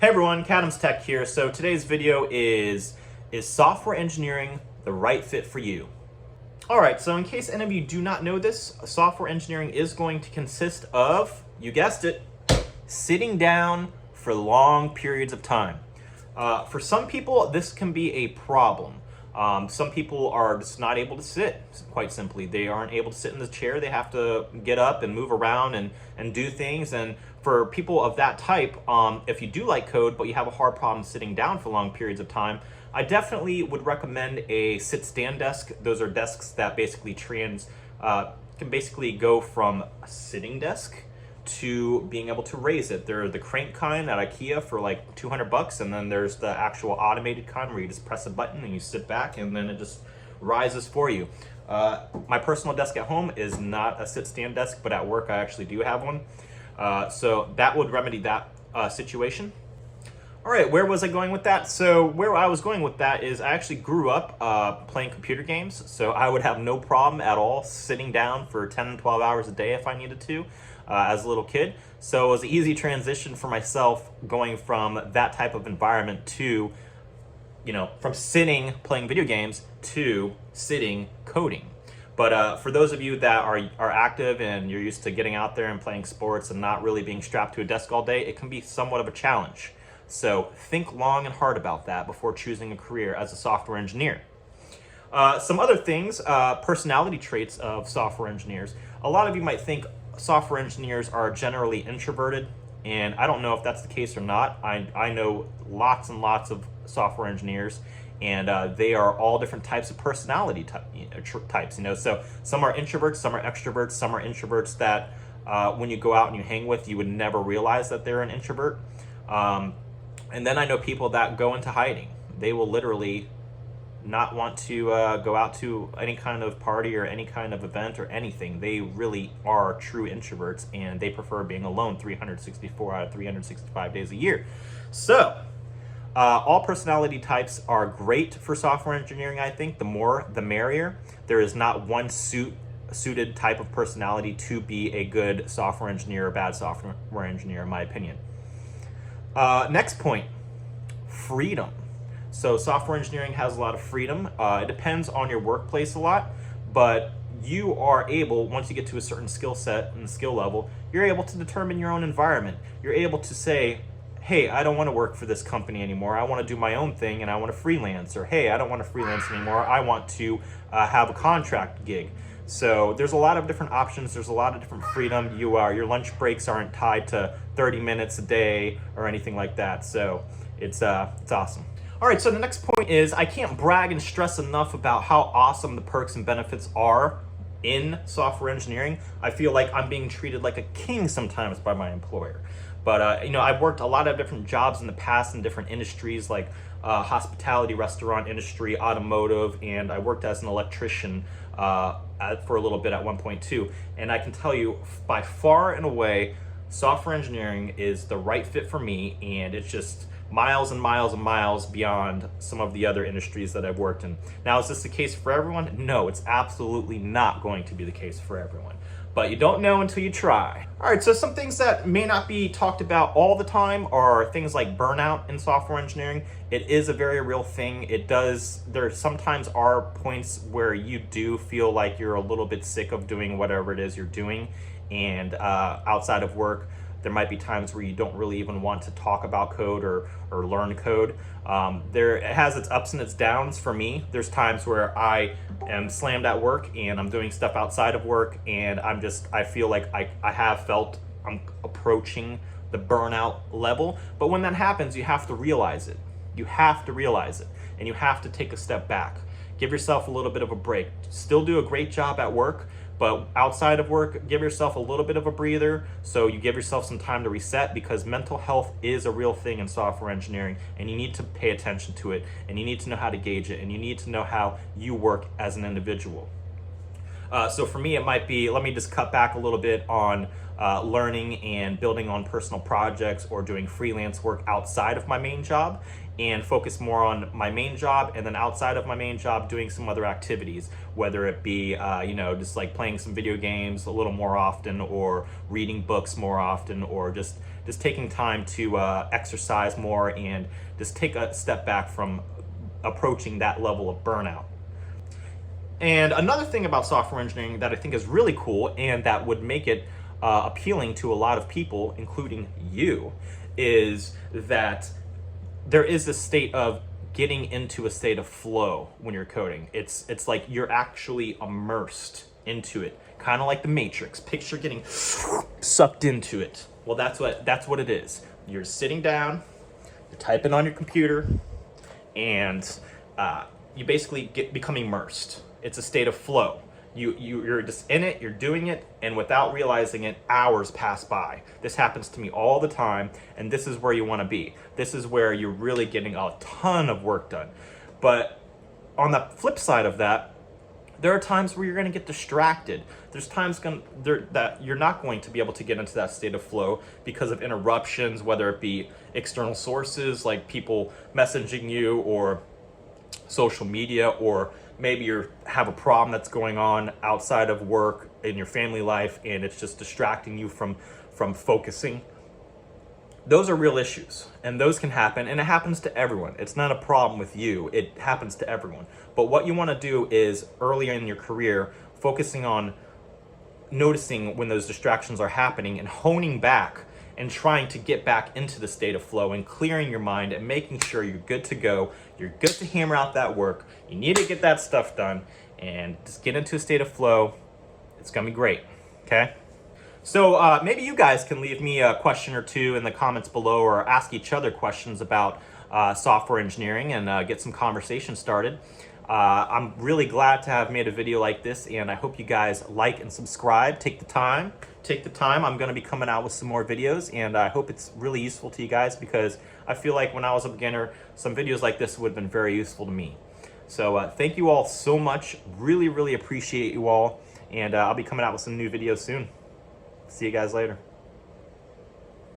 Hey everyone, Cadams Tech here. So today's video is software engineering the right fit for you? Alright, so in case any of you do not know this, software engineering is going to consist of, you guessed it, sitting down for long periods of time. For some people, this can be a problem. Some people are just not able to sit, quite simply. They aren't able to sit in the chair. They have to get up and move around and do things. And for people of that type, if you do like code, but you have a hard problem sitting down for long periods of time, I definitely would recommend a sit-stand desk. Those are desks that basically can basically go from a sitting desk to being able to raise it. They're the crank kind at IKEA for like $200, and then there's the actual automated kind where you just press a button and you sit back and then it just rises for you. My personal desk at home is not a sit-stand desk, but at work I actually do have one. So that would remedy that situation. All right, where was I going with that? So where I was going with that is I actually grew up playing computer games, so I would have no problem at all sitting down for 10 and 12 hours a day if I needed to as a little kid. So it was an easy transition for myself going from that type of environment to, from sitting playing video games to sitting coding. But for those of you that are active and you're used to getting out there and playing sports and not really being strapped to a desk all day, it can be somewhat of a challenge. So think long and hard about that before choosing a career as a software engineer. Some other things, personality traits of software engineers. A lot of you might think software engineers are generally introverted, and I don't know if that's the case or not. I know lots and lots of software engineers, and they are all different types of personality types. So some are introverts, some are extroverts, some are introverts that when you go out and you hang with, you would never realize that they're an introvert. And then I know people that go into hiding. They will literally not want to go out to any kind of party or any kind of event or anything. They really are true introverts, and they prefer being alone 364 out of 365 days a year. So all personality types are great for software engineering. I think the more the merrier. There is not one suited type of personality to be a good software engineer or bad software engineer, in my opinion. Next point, freedom. So software engineering has a lot of freedom. It depends on your workplace a lot, but you are able, once you get to a certain skill set and skill level, you're able to determine your own environment. You're able to say, hey, I don't want to work for this company anymore. I want to do my own thing and I want to freelance. Or hey, I don't want to freelance anymore. I want to have a contract gig. So there's a lot of different options. There's a lot of different freedom. Your lunch breaks aren't tied to 30 minutes a day or anything like that. So it's awesome. All right, so the next point is I can't brag and stress enough about how awesome the perks and benefits are in software engineering. I feel like I'm being treated like a king sometimes by my employer. But I've worked a lot of different jobs in the past in different industries like hospitality, restaurant industry, automotive, and I worked as an electrician for a little bit at one point too. And I can tell you by far and away, software engineering is the right fit for me, and it's just miles and miles and miles beyond some of the other industries that I've worked in. Now, is this the case for everyone? No, it's absolutely not going to be the case for everyone. But you don't know until you try. All right, so some things that may not be talked about all the time are things like burnout in software engineering. It is a very real thing. There sometimes are points where you do feel like you're a little bit sick of doing whatever it is you're doing. And outside of work, there might be times where you don't really even want to talk about code or learn code. It has its ups and its downs for me. There's times where I am slammed at work and I'm doing stuff outside of work, and I feel like I have felt I'm approaching the burnout level. But when that happens, you have to realize it. You have to realize it, and you have to take a step back. Give yourself a little bit of a break. Still do a great job at work, but outside of work, give yourself a little bit of a breather so you give yourself some time to reset, because mental health is a real thing in software engineering, and you need to pay attention to it, and you need to know how to gauge it, and you need to know how you work as an individual. So for me, it might be, let me just cut back a little bit on learning and building on personal projects or doing freelance work outside of my main job, and focus more on my main job, and then outside of my main job doing some other activities, whether it be just like playing some video games a little more often, or reading books more often, or just just taking time to exercise more and just take a step back from approaching that level of burnout. And another thing about software engineering that I think is really cool and that would make it appealing to a lot of people, including you, is that there is a state of getting into a state of flow when you're coding. It's like you're actually immersed into it, kind of like the Matrix. Picture getting sucked into it. Well, that's what it is. You're sitting down, you're typing on your computer, and you basically become immersed. It's a state of flow. You're just in it, you're doing it, and without realizing it, hours pass by. This happens to me all the time, and this is where you want to be. This is where you're really getting a ton of work done. But on the flip side of that, there are times where you're going to get distracted. There's times that you're not going to be able to get into that state of flow because of interruptions, whether it be external sources like people messaging you, or social media, or maybe you have a problem that's going on outside of work in your family life and it's just distracting you from focusing. Those are real issues, and those can happen, and it happens to everyone. It's not a problem with you, it happens to everyone. But what you want to do is, early in your career, focusing on noticing when those distractions are happening and honing back and trying to get back into the state of flow and clearing your mind and making sure you're good to go, you're good to hammer out that work, you need to get that stuff done, and just get into a state of flow. It's gonna be great, okay? So maybe you guys can leave me a question or two in the comments below, or ask each other questions about software engineering, and get some conversation started. I'm really glad to have made a video like this, and I hope you guys like and subscribe. Take the time. I'm going to be coming out with some more videos, and I hope it's really useful to you guys, because I feel like when I was a beginner, some videos like this would have been very useful to me. So thank you all so much. Really, really appreciate you all, and I'll be coming out with some new videos soon. See you guys later.